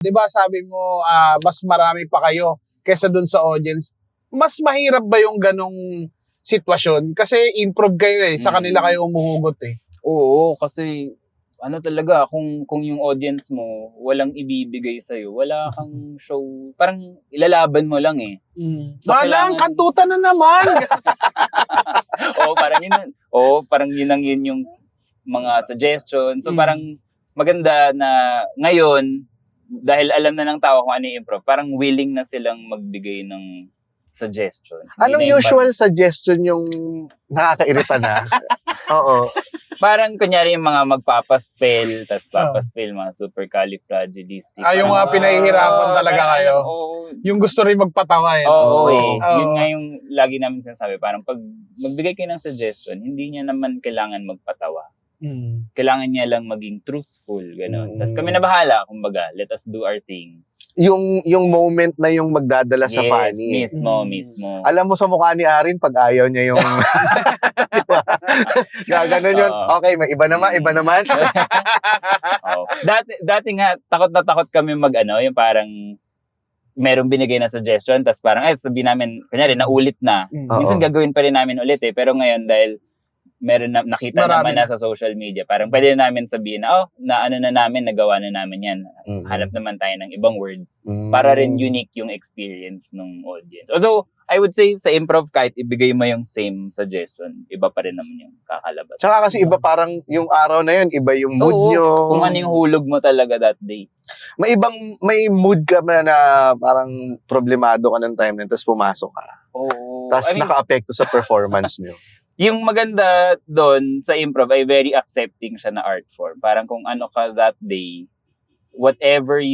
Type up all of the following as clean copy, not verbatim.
'Di ba sabi mo, mas marami pa kayo kaysa dun sa audience. Mas mahirap ba yung ganong sitwasyon? Kasi improv kayo sa kanila kayo umuhugot eh. Oo, kasi ano talaga, kung yung audience mo walang ibibigay sa'yo, wala kang show, parang ilalaban mo lang eh. So, Manang, kantutan na naman! parang yun yung mga suggestion. So parang maganda na ngayon, dahil alam na ng tao kung ano yung improv, parang willing na silang magbigay ng suggestions. Anong usual suggestion yung nakakairita na? Oo. Parang kunyari yung mga magpapaspell, tas papaspell mga supercalifragilistic. Yung mga pinahihirapan talaga kayo. Yung gusto rin magpatawa eh. Yun nga yung lagi namin sinasabi. Parang pag magbigay kayo ng suggestion, hindi niya naman kailangan magpatawa. Kailangan niya lang maging truthful, gano'n. Tapos kami na bahala, kumbaga, let us do our thing. Yung moment na yung magdadala sa funny. Mismo. Alam mo sa mukha ni Arin pag ayaw niya yung diba? Gaganon yun. Okay, may iba naman. Dati nga, takot na takot kami yung parang merong binigay na suggestion, tapos parang, sabihin namin, kunyari, naulit na. Minsan gagawin pa rin namin ulit eh. Pero ngayon, dahil meron na, nakita naman na sa social media, parang pwede namin sabihin na nagawa na namin yan. Hanap naman tayo ng ibang word para rin unique yung experience ng audience. Although, I would say sa improv, kahit ibigay mo yung same suggestion, iba pa rin naman yung kakalabas. Tsaka kasi iba parang yung araw na yun, iba yung mood nyo. Kung ano yung hulog mo talaga that day. May mood ka na parang problemado ka ng time na tapos pumasok ka. Tapos naka-apekto sa performance nyo. Yung maganda doon sa improv ay very accepting siya na art form. Parang kung ano ka that day, whatever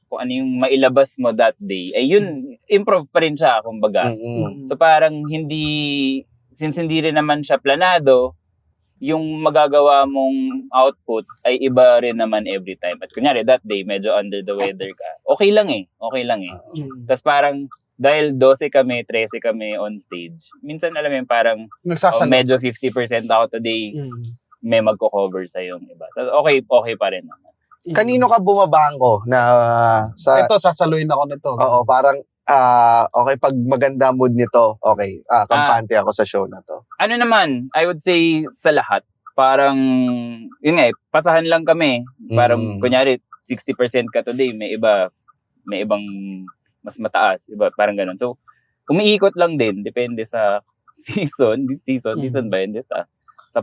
kung ano yung mailabas mo that day, ay yun, improv pa rin siya, kumbaga. So parang since hindi rin naman siya planado, yung magagawa mong output ay iba rin naman every time. At kunyari, that day, medyo under the weather ka. Okay lang eh. Tapos parang, dahil 12 kami, 13 kami on stage, minsan alam mo yun, parang medyo 50% ako today, may magko-cover sa yung iba. So, okay pa rin naman. Kanino ka bumabangko na ito, sasaluhin ako nito. Oo, parang okay, pag maganda mood nito, okay, kampante ako sa show na to. Ano naman, I would say sa lahat, parang, yun nga pasahan lang kami. Parang, kunyari, 60% ka today, may ibang mas mataas, iba, parang ganun. So, umiikot lang din, depende sa season ba, hindi sa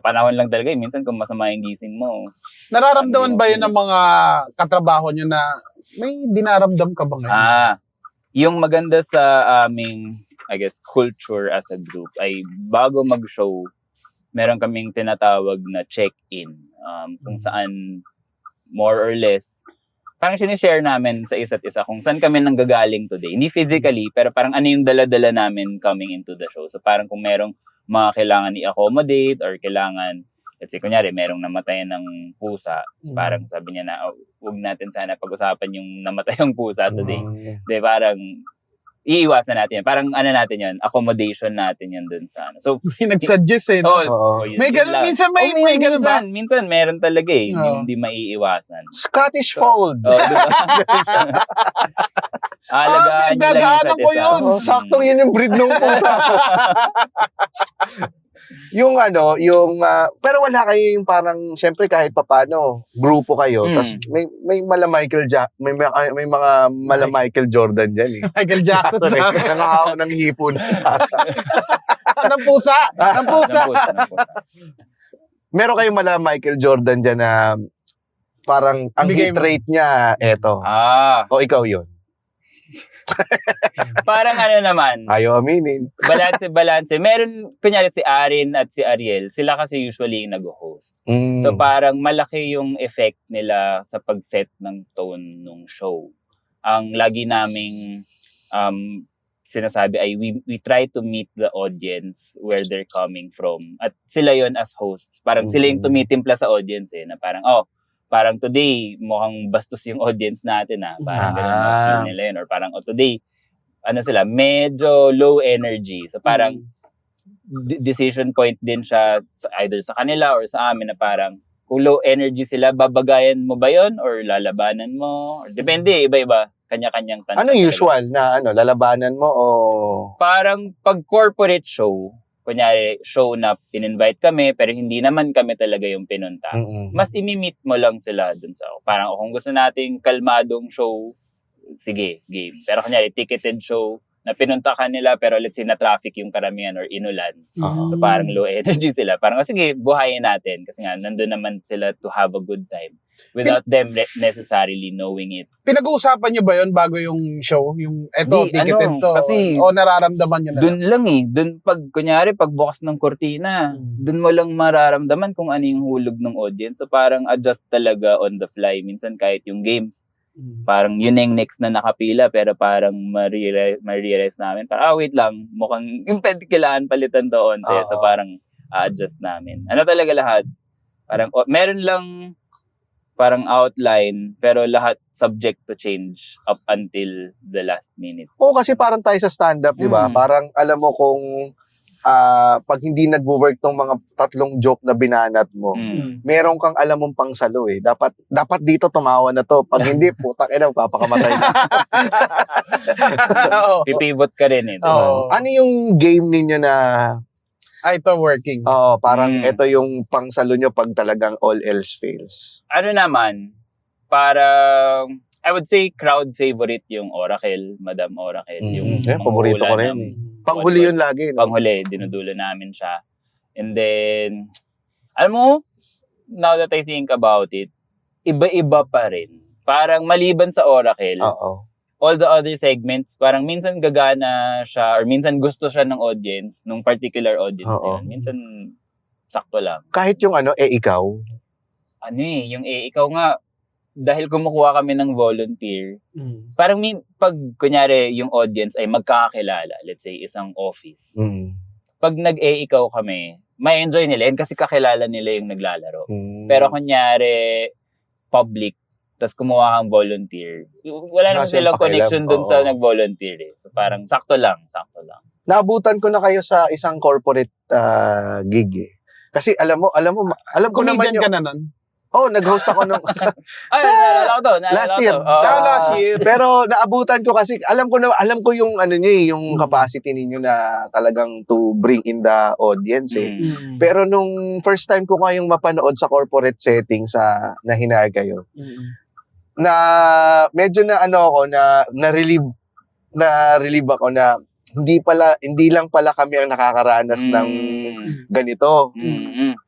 panahon lang talaga. Minsan kung masama yung gising mo. Nararamdaman ba yun ng mga katrabaho nyo na may dinaramdam ka ba ngayon? Yung maganda sa aming, I guess, culture as a group ay bago mag-show, meron kaming tinatawag na check-in. Kung saan, more or less, parang sinishare namin sa isa't isa kung saan kami nanggagaling today. Hindi physically, pero parang ano yung dala-dala namin coming into the show. So parang kung merong mga kailangan i-accommodate or kailangan, let's say, kunyari, merong namatay ng pusa. So parang sabi niya na, huwag natin sana pag-usapan yung namatay yung pusa today. Di, parang iiwasan natin yan. Parang natin yan, accommodation natin yan dun sa So, nag-suggest may ganun, minsan may ganun ba? Minsan meron talaga hindi maiiwasan. Scottish Fold. Diba? Alagaan nyo lang yung isa't isa. Saktong yun yung breed ng pusa. Pero wala kayo yung parang, syempre kahit papano, grupo kayo, tas may mala Michael may mga mala Michael Jordan dyan eh. Michael Jackson. Nangahaw ng hipon. Ng pusa. Meron kayong mala Michael Jordan dyan na parang ang hit rate niya, eto. O ikaw yun. Parang naman. Ayaw aminin. Balance. Meron, kunyari si Arin at si Ariel, sila kasi usually yung nag-host. So parang malaki yung effect nila sa pag-set ng tone ng show. Ang lagi naming sinasabi ay we try to meet the audience where they're coming from. At sila yon as hosts. Parang sila yung tumitimpla sa audience na parang, parang today, mukhang bastos yung audience natin Parang ganun na feel nila yun. Or parang, today, sila, medyo low energy. So parang decision point din siya either sa kanila or sa amin na parang kung low energy sila, babagayan mo ba yon or lalabanan mo? Or, depende, iba-iba. Kanya-kanyang tanong. Ano usual na lalabanan mo o... Parang pag corporate show, kunyari show na in-invite kami pero hindi naman kami talaga yung pinunta. Mm-mm. Mas imi-meet mo lang sila dun sa parang kung gusto nating kalmadong show, sige, game. Pero kunyari ticketed show na pinunta ka nila pero let's say na traffic yung karamihan or inulan. So parang low energy sila. Parang sige, buhayin natin kasi nga nandun naman sila to have a good time without them necessarily knowing it. Pinag-uusapan nyo ba yun bago yung show? Yung eto, Di, ticketed to. kasi o nararamdaman nyo na Dun lang eh. Dun pag, kunyari, pag bukas ng kortina, dun mo lang mararamdaman kung ano yung hulog ng audience. So parang adjust talaga on the fly. Minsan kahit yung games, parang yun na yung next na nakapila pero parang ma-realize namin. Parang, wait lang, mukhang yung pwede kailangan palitan to onte. So parang adjust namin. Ano talaga lahat? Parang, meron lang parang outline, pero lahat subject to change up until the last minute. Oo, kasi parang tayo sa stand-up, di ba? Parang alam mo kung pag hindi nag-work tong mga 3 joke na binanat mo, meron kang alam mong pangsalo eh. Dapat dito tumawa na to. Pag hindi, putak ina, papakamatay na. Oo. Pipivot ka rin eh. Diba? Oo. Ano yung game ninyo na Ito working. parang ito yung pangsalo nyo pag talagang all else fails? Ano naman, parang, I would say crowd favorite yung Oracle, Madam Oracle. Yung paborito ko rin eh. Panghuli yun lagi. No? Panghuli, dinudulo namin siya. And then, alam mo, now that I think about it, iba-iba pa rin. Parang maliban sa Oracle, Oo. all the other segments, parang minsan gagana siya or minsan gusto siya ng audience, nung particular audience na yun. Minsan, sakto lang. Kahit yung ikaw? Ano yung ikaw nga, dahil kumukuha kami ng volunteer, parang pag kunyari yung audience ay magkakakilala, let's say isang office, pag ikaw kami, may enjoy nila yun kasi kakilala nila yung naglalaro. Pero kunyari public, tas kumuha kang volunteer, wala naman silang connection dun sa nag-volunteer eh. So parang sakto lang. Naabutan ko na kayo sa isang corporate gig eh. Kasi alam ko naman Comedian ka na nun? nag-host ako nung naalala ko to. last year. Last year. Pero naabutan ko kasi alam ko yung yung capacity ninyo na talagang to bring in the audience eh. Pero nung first time ko kayong mapanood sa corporate setting na hinire kayo, na medyo na na-relieve ako na hindi lang pala kami ang nakakaranas ng ganito.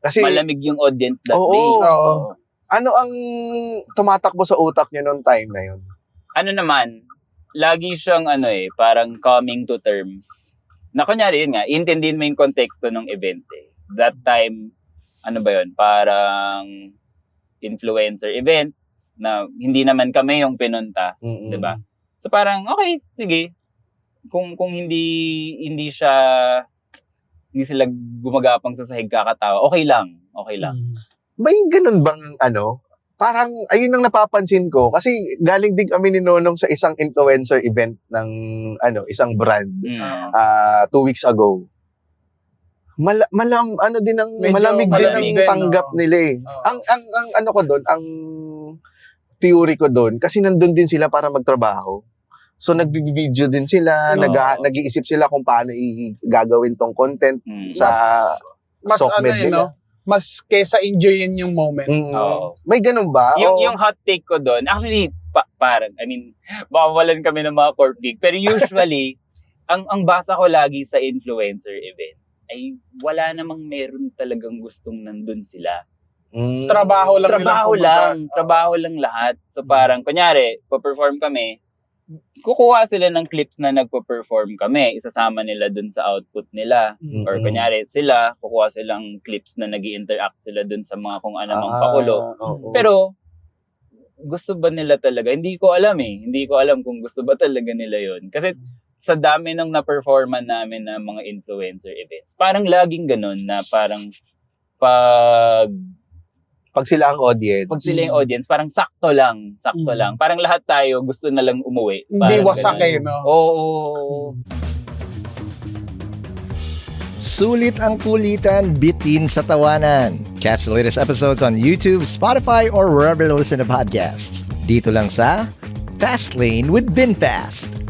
Kasi malamig yung audience that Oo. day. Oo. ano ang tumatakbo sa utak niyo noong time na yun? Ano naman, lagi siyang parang coming to terms. Na kunyari yun nga, intindihin mo yung konteksto ng event eh. That time, ano ba yun, parang influencer event na hindi naman kami yung pinunta, 'di ba? So parang okay, sige. Kung hindi sila gumagapang sa sahig kakatawa, okay lang. May ganun bang parang ayun ang napapansin ko kasi galing din kami ni Nonong sa isang influencer event ng isang brand 2 weeks ago. Malamig din ang tanggap nila eh. Ang ko doon, ang theory ko doon kasi nandun din sila para magtrabaho. So nag-video din sila, nag-iisip sila kung paano gagawin tong content sa mas SOCMED nila. Mas kesa enjoyin yung moment. May ganun ba? Yung hot take ko doon, actually, parang, mawawalan kami ng mga corp gig. Pero usually, ang basa ko lagi sa influencer event, ay wala namang meron talagang gustong nandun sila. Trabaho lang lahat. So parang, kunyari, pa-perform kami, kukuha sila ng clips na nagpo-perform kami, isasama nila dun sa output nila. Or kunyari sila, kukuha silang clips na nag-i-interact sila dun sa mga kung anumang pakulo. Pero, gusto ba nila talaga? Hindi ko alam eh. Hindi ko alam kung gusto ba talaga nila yon. Kasi sa dami ng na-performan namin na mga influencer events, parang laging ganun na parang pag sila ang audience. Pag sila yung audience, parang sakto lang. Parang lahat tayo gusto na lang umuwi. Hindi wasak ganun. no? Oo. Sulit ang kulitan, bitin sa tawanan. Catch the latest episodes on YouTube, Spotify, or wherever you listen to podcasts. Dito lang sa Fast Lane with VinFast.